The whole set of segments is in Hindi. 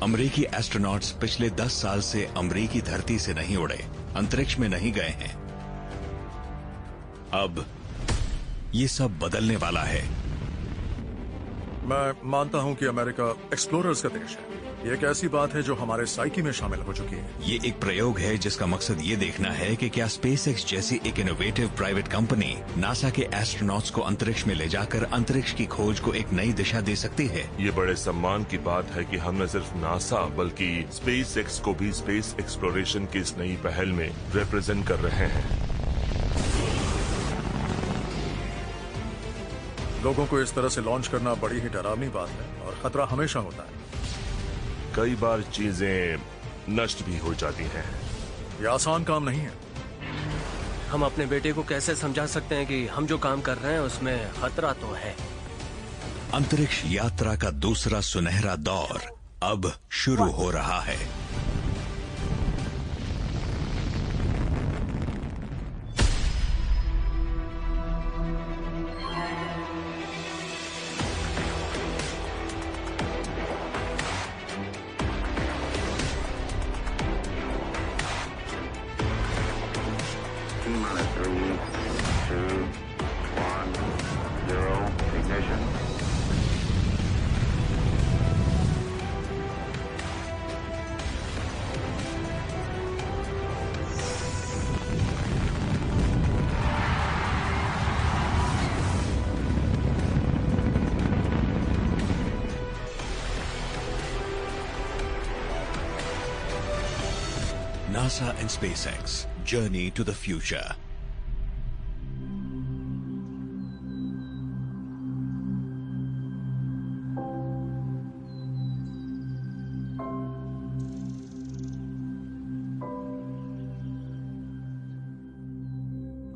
अमेरिकी एस्ट्रोनॉट्स पिछले 10 साल से अमेरिकी धरती से नहीं उड़े, अंतरिक्ष में नहीं गए हैं। अब ये सब बदलने वाला है। मैं मानता हूं कि अमेरिका एक्सप्लोरर्स का देश है। ये एक ऐसी बात है जो हमारे साइकी में शामिल हो चुकी है। ये एक प्रयोग है जिसका मकसद ये देखना है कि क्या स्पेसएक्स जैसी एक इनोवेटिव प्राइवेट कंपनी नासा के एस्ट्रोनॉट्स को अंतरिक्ष में ले जाकर अंतरिक्ष की खोज को एक नई दिशा दे सकती है। ये बड़े सम्मान की बात है कि हम न सिर्फ नासा बल्कि स्पेसएक्स को भी स्पेस एक्सप्लोरेशन की इस नई पहल में रिप्रेजेंट कर रहे हैं। लोगों को इस तरह से लॉन्च करना बड़ी ही डरावनी बात है और खतरा हमेशा होता है। कई बार चीजें नष्ट भी हो जाती हैं। यह आसान काम नहीं है। हम अपने बेटे को कैसे समझा सकते हैं कि हम जो काम कर रहे हैं उसमें खतरा तो है। अंतरिक्ष यात्रा का दूसरा सुनहरा दौर अब शुरू हो रहा है। NASA and SpaceX, Journey to the Future.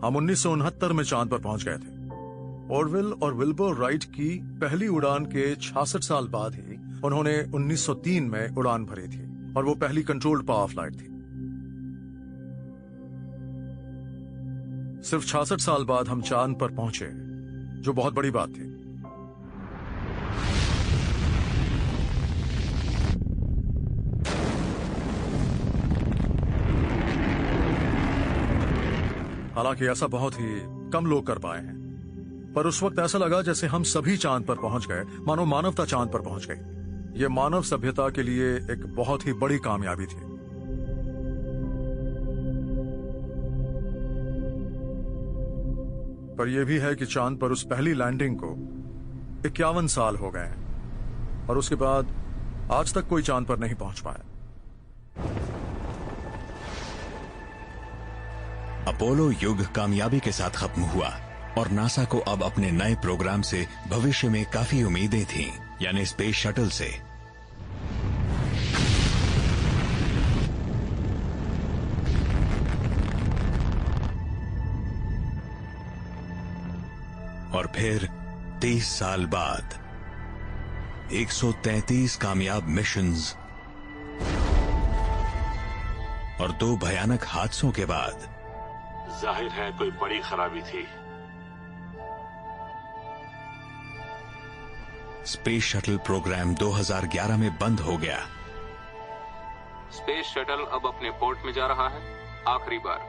हम 1969 में चांद पर पहुंच गए थे। ऑरवेल और विल्बर राइट की पहली उड़ान के 66 साल बाद ही उन्होंने 1903 में उड़ान भरी थी और वो पहली कंट्रोल्ड पावर फ्लाइट थी। सिर्फ 66 साल बाद हम चांद पर पहुंचे, जो बहुत बड़ी बात थी। हालांकि ऐसा बहुत ही कम लोग कर पाए हैं, पर उस वक्त ऐसा लगा जैसे हम सभी चांद पर पहुंच गए, मानो मानवता चांद पर पहुंच गई। यह मानव सभ्यता के लिए एक बहुत ही बड़ी कामयाबी थी। पर यह भी है कि चांद पर उस पहली लैंडिंग को 51 साल हो गए हैं और उसके बाद आज तक कोई चांद पर नहीं पहुंच पाया। अपोलो युग कामयाबी के साथ खत्म हुआ और नासा को अब अपने नए प्रोग्राम से भविष्य में काफी उम्मीदें थीं, यानी स्पेस शटल से। और फिर 30 साल बाद 133 कामयाब मिशंस और 2 भयानक हादसों के बाद जाहिर है कोई बड़ी खराबी थी। स्पेस शटल प्रोग्राम 2011 में बंद हो गया। स्पेस शटल अब अपने पोर्ट में जा रहा है आखिरी बार।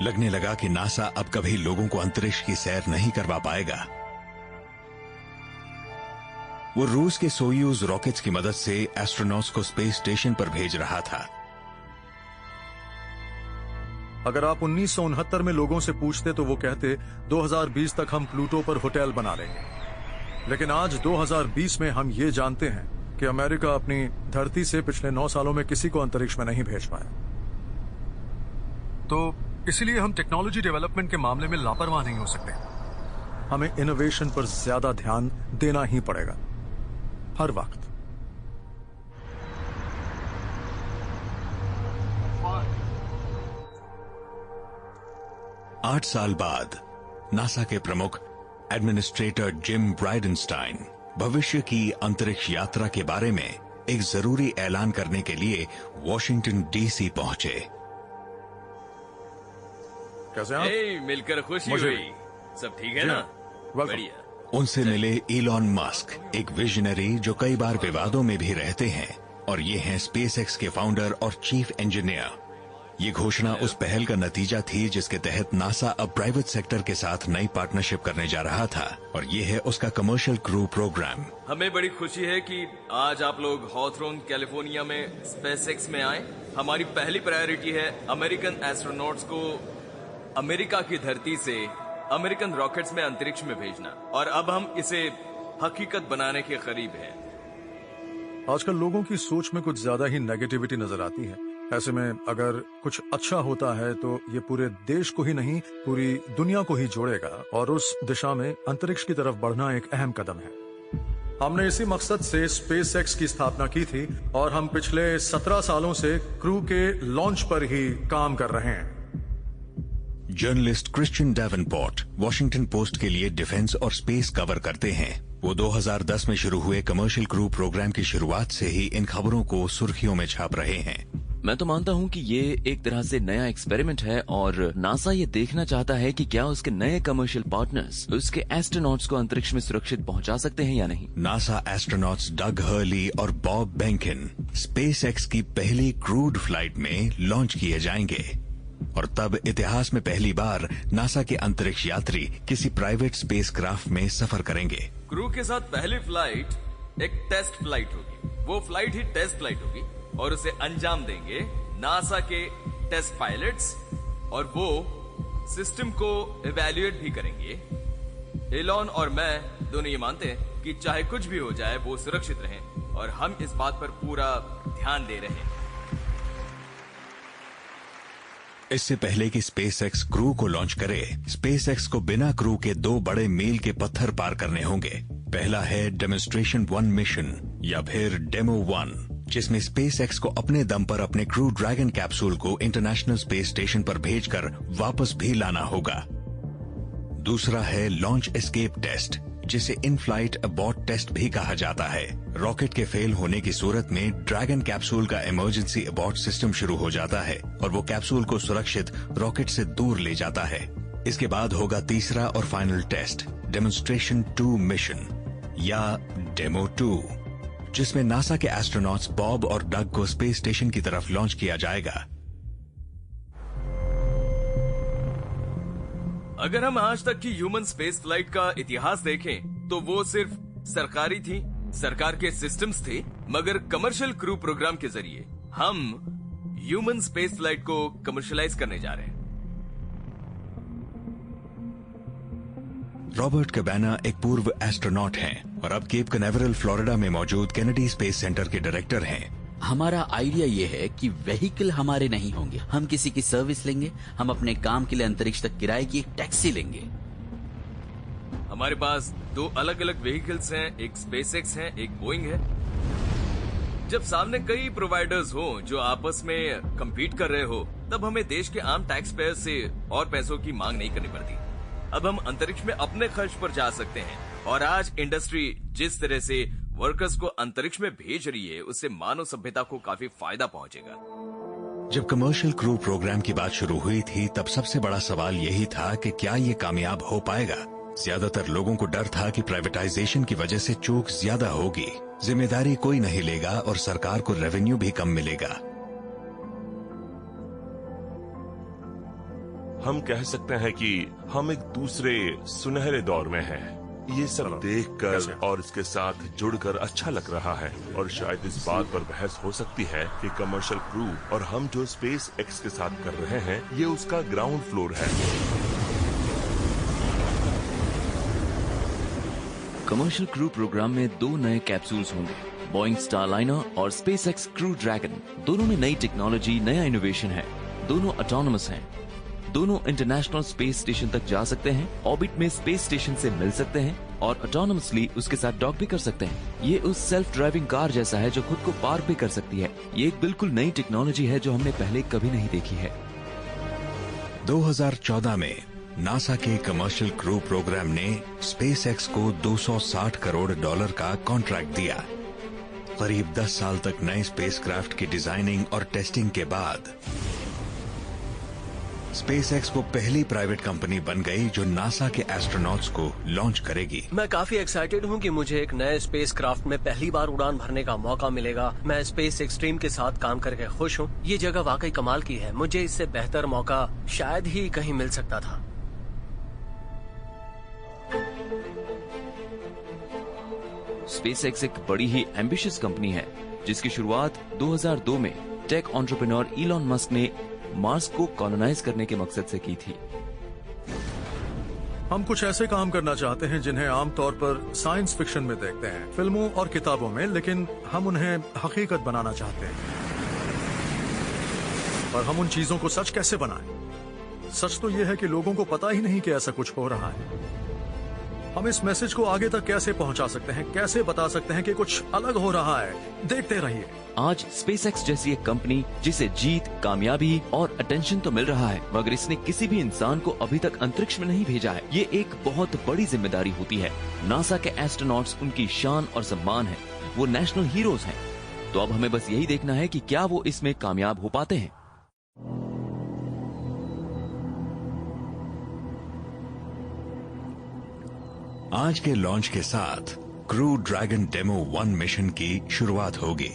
लगने लगा कि नासा अब कभी लोगों को अंतरिक्ष की सैर नहीं करवा पाएगा। वो रूस के सोयूज रॉकेट्स की मदद से एस्ट्रोनॉट्स को स्पेस स्टेशन पर भेज रहा था। अगर आप 1969 में लोगों से पूछते तो वो कहते 2020 तक हम प्लूटो पर होटल बना लेंगे। लेकिन आज 2020 में हम ये जानते हैं कि अमेरिका अपनी धरती से पिछले 9 सालों में किसी को अंतरिक्ष में नहीं भेज पाया। तो इसलिए हम टेक्नोलॉजी डेवलपमेंट के मामले में लापरवाह नहीं हो सकते। हमें इनोवेशन पर ज्यादा ध्यान देना ही पड़ेगा, हर वक्त। आठ साल बाद नासा के प्रमुख एडमिनिस्ट्रेटर जिम ब्राइडेनस्टाइन भविष्य की अंतरिक्ष यात्रा के बारे में एक जरूरी ऐलान करने के लिए वॉशिंगटन डीसी पहुंचे। कैसे आप? मिलकर खुशी हुई। सब ठीक है ना? बढ़िया। उनसे मिले इलॉन मस्क, एक विजनरी जो कई बार विवादों में भी रहते हैं। और ये हैं स्पेसएक्स के फाउंडर और चीफ इंजीनियर। ये घोषणा उस पहल का नतीजा थी जिसके तहत नासा अब प्राइवेट सेक्टर के साथ नई पार्टनरशिप करने जा रहा था, और ये है उसका कमर्शियल क्रू प्रोग्राम। हमें बड़ी खुशी है कि आज आप लोग हॉथरन कैलिफोर्निया में स्पेसएक्स में आए। हमारी पहली प्रायोरिटी है अमेरिकन एस्ट्रोनॉट्स को अमेरिका की धरती से अमेरिकन रॉकेट्स में अंतरिक्ष में भेजना, और अब हम इसे हकीकत बनाने के करीब हैं। आजकल लोगों की सोच में कुछ ज्यादा ही नेगेटिविटी नजर आती है। ऐसे में अगर कुछ अच्छा होता है तो ये पूरे देश को ही नहीं, पूरी दुनिया को ही जोड़ेगा, और उस दिशा में अंतरिक्ष की तरफ बढ़ना एक अहम कदम है। हमने इसी मकसद से स्पेसएक्स की स्थापना की थी, और हम पिछले 17 सालों से क्रू के लॉन्च पर ही काम कर रहे हैं। Journalist Christian Davenport Washington post के लिए डिफेंस और स्पेस कवर करते हैं। वो 2010 में शुरू हुए कमर्शियल क्रू प्रोग्राम की शुरुआत से ही इन खबरों को सुर्खियों में छाप रहे हैं। मैं तो मानता हूं कि ये एक तरह से नया एक्सपेरिमेंट है, और नासा ये देखना चाहता है कि क्या उसके नए कमर्शियल पार्टनर्स उसके एस्ट्रोनॉट्स को अंतरिक्ष में सुरक्षित पहुंचा सकते हैं या नहीं। नासा एस्ट्रोनॉट्स डग हर्ली और बॉब बेंकिन स्पेसएक्स की पहली क्रूड फ्लाइट में लॉन्च किए जाएंगे, और तब इतिहास में पहली बार नासा के अंतरिक्ष यात्री किसी प्राइवेट स्पेसक्राफ्ट में सफर करेंगे। क्रू के साथ पहली फ्लाइट एक टेस्ट फ्लाइट होगी। वो फ्लाइट ही टेस्ट फ्लाइट होगी, और उसे अंजाम देंगे नासा के टेस्ट पायलट्स, और वो सिस्टम को इवैल्यूएट भी करेंगे। एलॉन और मैं दोनों ये मानते हैं कि चाहे कुछ भी हो जाए वो सुरक्षित रहें, और हम इस बात पर पूरा ध्यान दे रहे हैं। इससे पहले कि स्पेसएक्स क्रू को लॉन्च करे, स्पेसएक्स को बिना क्रू के 2 बड़े मील के पत्थर पार करने होंगे। पहला है डेमोन्स्ट्रेशन 1 मिशन, या फिर डेमो 1, जिसमें स्पेसएक्स को अपने दम पर अपने क्रू ड्रैगन कैप्सूल को इंटरनेशनल स्पेस स्टेशन पर भेजकर वापस भी लाना होगा। दूसरा है लॉन्च एस्केप टेस्ट, जिसे इन फ्लाइट अबॉर्ट टेस्ट भी कहा जाता है। रॉकेट के फेल होने की सूरत में ड्रैगन कैप्सूल का इमरजेंसी अबॉर्ट सिस्टम शुरू हो जाता है, और वो कैप्सूल को सुरक्षित रॉकेट से दूर ले जाता है। इसके बाद होगा तीसरा और फाइनल टेस्ट, डेमोन्स्ट्रेशन 2 मिशन, या डेमो 2, जिसमें नासा के एस्ट्रोनॉट्स बॉब और डग को स्पेस स्टेशन की तरफ लॉन्च किया जाएगा। अगर हम आज तक की ह्यूमन स्पेस फ्लाइट का इतिहास देखें तो वो सिर्फ सरकारी थी, सरकार के सिस्टम्स थे, मगर कमर्शियल क्रू प्रोग्राम के जरिए हम ह्यूमन स्पेस फ्लाइट को कमर्शियलाइज करने जा रहे हैं। रॉबर्ट कैबाना एक पूर्व एस्ट्रोनॉट हैं और अब केप कनेवरल फ्लोरिडा में मौजूद केनेडी स्पेस सेंटर के डायरेक्टर हैं। हमारा आइडिया ये है कि व्हीकल हमारे नहीं होंगे, हम किसी की सर्विस लेंगे। हम अपने काम के लिए अंतरिक्ष तक किराए की एक टैक्सी लेंगे। हमारे पास 2 अलग अलग व्हीकल्स हैं, एक स्पेसएक्स है, एक बोइंग है। जब सामने कई प्रोवाइडर्स हो जो आपस में कम्पीट कर रहे हो, तब हमें देश के आम टैक्स पेयर से और पैसों की मांग नहीं करनी पड़ती। अब हम अंतरिक्ष में अपने खर्च पर जा सकते हैं, और आज इंडस्ट्री जिस तरह से वर्कर्स को अंतरिक्ष में भेज रही है, उससे मानव सभ्यता को काफी फायदा पहुंचेगा। जब कमर्शियल क्रू प्रोग्राम की बात शुरू हुई थी, तब सबसे बड़ा सवाल यही था कि क्या ये कामयाब हो पाएगा। ज्यादातर लोगों को डर था कि प्राइवेटाइजेशन की वजह से चूक ज्यादा होगी, जिम्मेदारी कोई नहीं लेगा और सरकार को रेवेन्यू भी कम मिलेगा। हम कह सकते हैं कि हम एक दूसरे सुनहरे दौर में हैं। ये सब देखकर और इसके साथ जुड़कर अच्छा लग रहा है, और शायद इस बात पर बहस हो सकती है कि कमर्शियल क्रू और हम जो स्पेस एक्स के साथ कर रहे हैं, ये उसका ग्राउंड फ्लोर है। कमर्शियल क्रू प्रोग्राम में 2 नए कैप्सूल्स होंगे, बोइंग स्टारलाइनर और स्पेसएक्स क्रू ड्रैगन। दोनों में नई टेक्नोलॉजी, नया इनोवेशन है। दोनों ऑटोनोमस हैं। दोनों इंटरनेशनल स्पेस स्टेशन तक जा सकते हैं, ऑर्बिट में स्पेस स्टेशन से मिल सकते हैं, और ऑटोनोमसली उसके साथ डॉक भी कर सकते हैं। ये उस सेल्फ ड्राइविंग कार जैसा है जो खुद को पार भी कर सकती है। ये एक बिल्कुल नई टेक्नोलॉजी है जो हमने पहले कभी नहीं देखी है। 2014 में नासा के कमर्शियल क्रू प्रोग्राम ने स्पेसएक्स को $260 करोड़ का कॉन्ट्रैक्ट दिया। करीब 10 साल तक नए स्पेसक्राफ्ट की डिजाइनिंग और टेस्टिंग के बाद स्पेसएक्स वो पहली प्राइवेट कंपनी बन गई जो नासा के एस्ट्रोनॉट्स को लॉन्च करेगी। मैं काफी एक्साइटेड हूँ कि मुझे एक नए स्पेस क्राफ्ट में पहली बार उड़ान भरने का मौका मिलेगा। मैं स्पेस एक्सट्रीम के साथ काम करके खुश हूँ। ये जगह वाकई कमाल की है। मुझे इससे बेहतर मौका शायद ही कहीं मिल सकता था। स्पेसएक्स एक बड़ी ही एम्बिशियस कंपनी है जिसकी शुरुआत 2002 में टेक एंटरप्रेन्योर इलॉन मस्क ने मार्स को कॉलोनाइज करने के मकसद से की थी। हम कुछ ऐसे काम करना चाहते हैं जिन्हें आमतौर पर साइंस फिक्शन में देखते हैं, फिल्मों और किताबों में, लेकिन हम उन्हें हकीकत बनाना चाहते हैं। पर हम उन चीजों को सच कैसे बनाएं? सच तो यह है कि लोगों को पता ही नहीं कि ऐसा कुछ हो रहा है। हम इस मैसेज को आगे तक कैसे पहुंचा सकते हैं, कैसे बता सकते हैं कि कुछ अलग हो रहा है? देखते रहिए। आज स्पेसएक्स जैसी एक कंपनी जिसे जीत, कामयाबी और अटेंशन तो मिल रहा है, मगर इसने किसी भी इंसान को अभी तक अंतरिक्ष में नहीं भेजा है। ये एक बहुत बड़ी जिम्मेदारी होती है। नासा के एस्ट्रोनॉट्स उनकी शान और सम्मान है। वो नेशनल हीरोज हैं। तो अब हमें बस यही देखना है कि क्या वो इसमें कामयाब हो पाते हैं। आज के लॉन्च के साथ क्रू ड्रैगन डेमो 1 मिशन की शुरुआत होगी।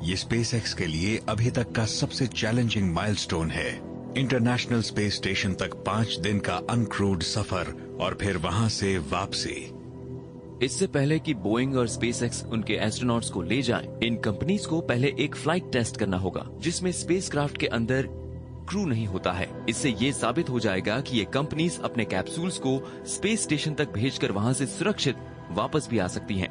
ये स्पेसएक्स के लिए अभी तक का सबसे चैलेंजिंग माइलस्टोन है। इंटरनेशनल स्पेस स्टेशन तक 5 दिन का अनक्रूड सफर और फिर वहां से वापसी। इससे पहले कि बोइंग और स्पेसएक्स उनके एस्ट्रोनॉट्स को ले जाएं, इन कंपनीज को पहले एक फ्लाइट टेस्ट करना होगा जिसमें स्पेसक्राफ्ट के अंदर क्रू नहीं होता है। इससे ये साबित हो जाएगा कि ये कंपनीज अपने कैप्सूल्स को स्पेस स्टेशन तक भेजकर वहां से सुरक्षित वापस भी आ सकती हैं।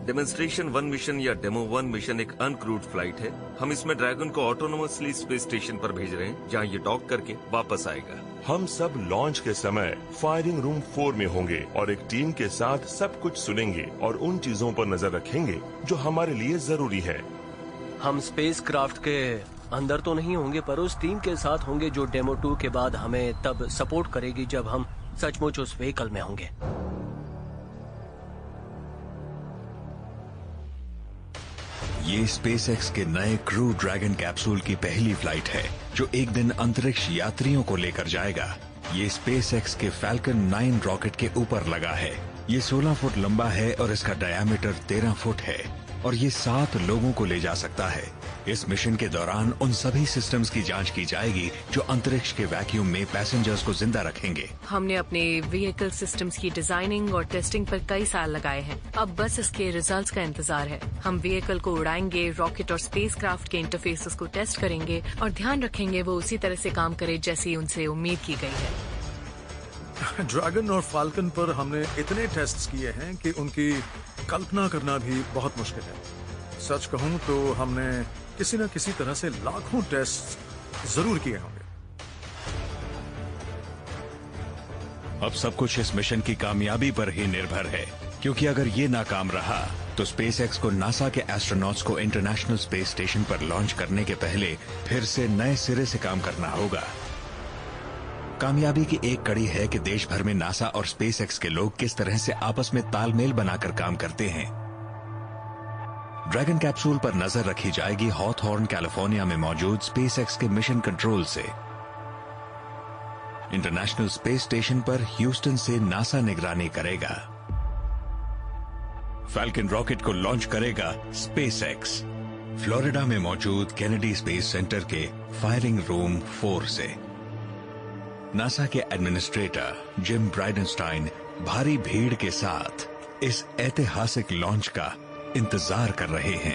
डेमोन्स्ट्रेशन 1 मिशन या डेमो 1 मिशन एक अनक्रूड फ्लाइट है। हम इसमें ड्रैगन को ऑटोनोमसली स्पेस स्टेशन पर भेज रहे हैं जहां ये डॉक करके वापस आएगा। हम सब लॉन्च के समय फायरिंग रूम 4 में होंगे और एक टीम के साथ सब कुछ सुनेंगे और उन चीजों पर नजर रखेंगे जो हमारे लिए जरूरी है। हम स्पेस क्राफ्ट के अंदर तो नहीं होंगे पर उस टीम के साथ होंगे जो डेमो 2 के बाद हमें तब सपोर्ट करेगी जब हम सचमुच उस व्हीकल में होंगे। ये स्पेसएक्स के नए क्रू ड्रैगन कैप्सूल की पहली फ्लाइट है जो एक दिन अंतरिक्ष यात्रियों को लेकर जाएगा। ये स्पेसएक्स के फैल्कन 9 रॉकेट के ऊपर लगा है। ये 16 फुट लंबा है और इसका डायामीटर 13 फुट है और ये 7 लोगों को ले जा सकता है। इस मिशन के दौरान उन सभी सिस्टम्स की जांच की जाएगी जो अंतरिक्ष के वैक्यूम में पैसेंजर्स को जिंदा रखेंगे। हमने अपने व्हीकल सिस्टम्स की डिजाइनिंग और टेस्टिंग पर कई साल लगाए हैं। अब बस इसके रिजल्ट्स का इंतजार है। हम व्हीकल को उड़ाएंगे, रॉकेट और स्पेसक्राफ्ट के इंटरफेसेस को टेस्ट करेंगे और ध्यान रखेंगे वो उसी तरह से काम करे जैसी उनसे उम्मीद की गई है। ड्रैगन और फाल्कन पर हमने इतने टेस्ट्स किए हैं कि उनकी कल्पना करना भी बहुत मुश्किल है। सच कहूं तो हमने किसी न किसी तरह से लाखों टेस्ट जरूर किए होंगे। अब सब कुछ इस मिशन की कामयाबी पर ही निर्भर है, क्योंकि अगर ये नाकाम रहा तो स्पेसएक्स को नासा के एस्ट्रोनॉट्स को इंटरनेशनल स्पेस स्टेशन पर लॉन्च करने के पहले फिर से नए सिरे से काम करना होगा। कामयाबी की एक कड़ी है कि देश भर में नासा और स्पेसएक्स के लोग किस तरह से आपस में तालमेल बनाकर काम करते हैं। ड्रैगन कैप्सूल पर नजर रखी जाएगी हॉथॉर्न कैलिफोर्निया में मौजूद स्पेसएक्स के मिशन कंट्रोल से। इंटरनेशनल स्पेस स्टेशन पर ह्यूस्टन से नासा निगरानी करेगा। फैल्कन रॉकेट को लॉन्च करेगा स्पेसएक्स फ्लोरिडा में मौजूद केनेडी स्पेस सेंटर के फायरिंग रूम 4 से। नासा के एडमिनिस्ट्रेटर जिम ब्राइडनस्टाइन भारी भीड़ के साथ इस ऐतिहासिक लॉन्च का इंतजार कर रहे हैं।